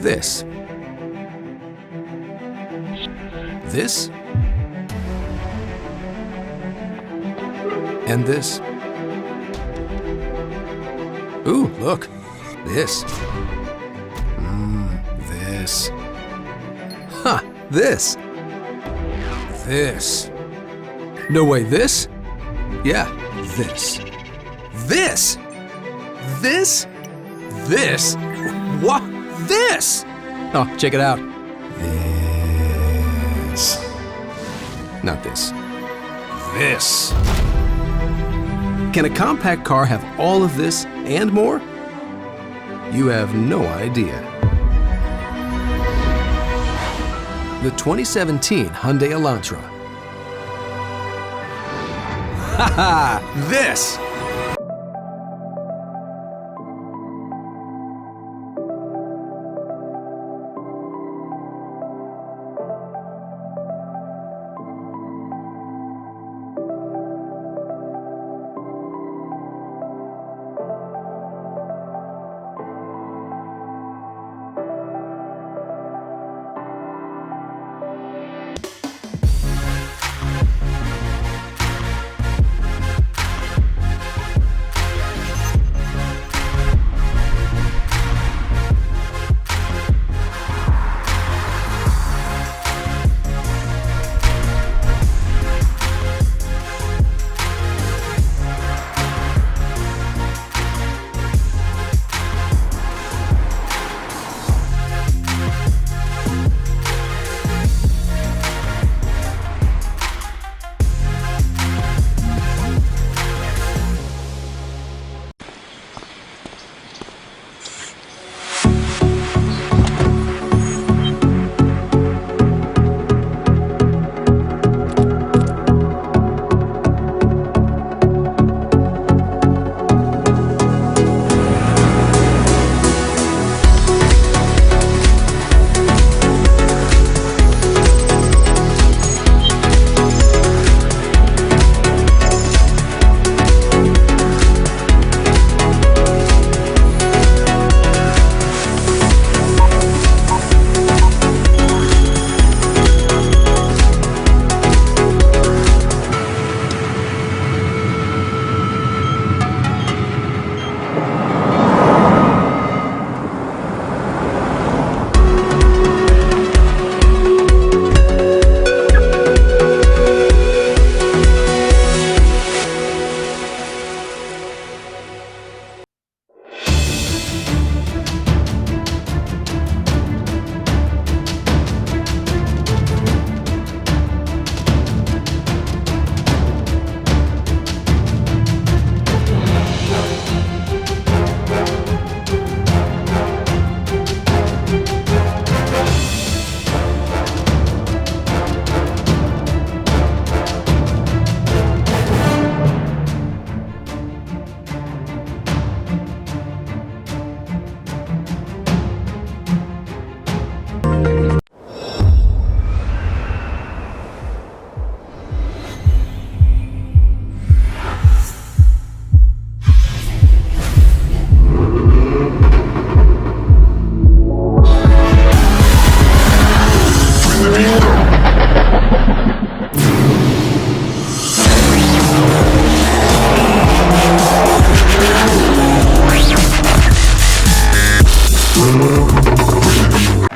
this. This. And this. Ooh, look. This. This. Ha! This. This. No way, this? Yeah, this. This! This? This? What? This! Oh, check it out. This. Not this. This. Can a compact car have all of this and more? You have no idea. The 2017 Hyundai Elantra. Haha! This!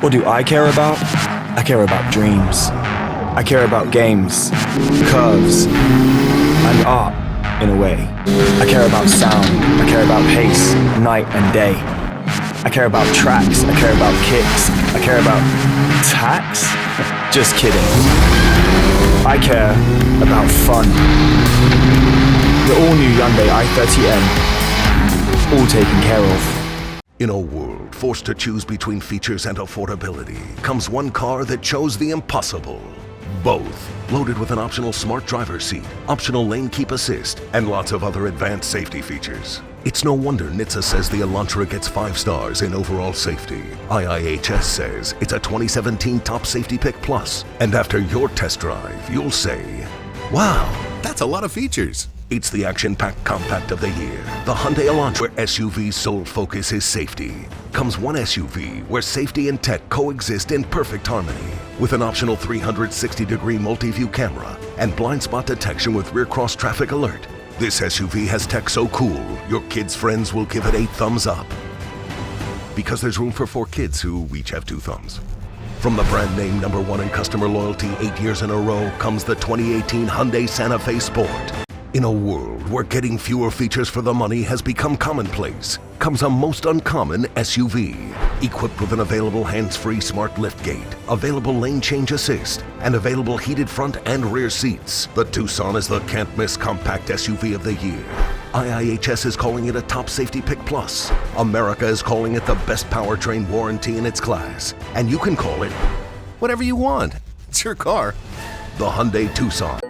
What do I care about? I care about dreams. I care about games, curves, and art, in a way. I care about sound. I care about pace, night and day. I care about tracks. I care about kicks. I care about tax? Just kidding. I care about fun. The all-new Hyundai i30N, all taken care of. In a world forced to choose between features and affordability, comes one car that chose the impossible. Both, loaded with an optional smart driver's seat, optional lane keep assist, and lots of other advanced safety features. It's no wonder NHTSA says the Elantra gets 5 stars in overall safety. IIHS says it's a 2017 Top Safety Pick Plus. And after your test drive, you'll say, wow, that's a lot of features. It's the action-packed compact of the year, the Hyundai Elantra, where SUV's sole focus is safety. Comes one SUV where safety and tech coexist in perfect harmony. With an optional 360-degree multi-view camera and blind spot detection with rear cross traffic alert. This SUV has tech so cool, your kids' friends will give it 8 thumbs up. Because there's room for 4 kids who each have 2 thumbs. From the brand name #1 in customer loyalty 8 years in a row comes the 2018 Hyundai Santa Fe Sport. In a world where getting fewer features for the money has become commonplace, comes a most uncommon SUV. Equipped with an available hands-free smart liftgate, available lane change assist, and available heated front and rear seats, the Tucson is the can't-miss compact SUV of the year. IIHS is calling it a top safety pick plus. America is calling it the best powertrain warranty in its class. And you can call it whatever you want. It's your car. The Hyundai Tucson.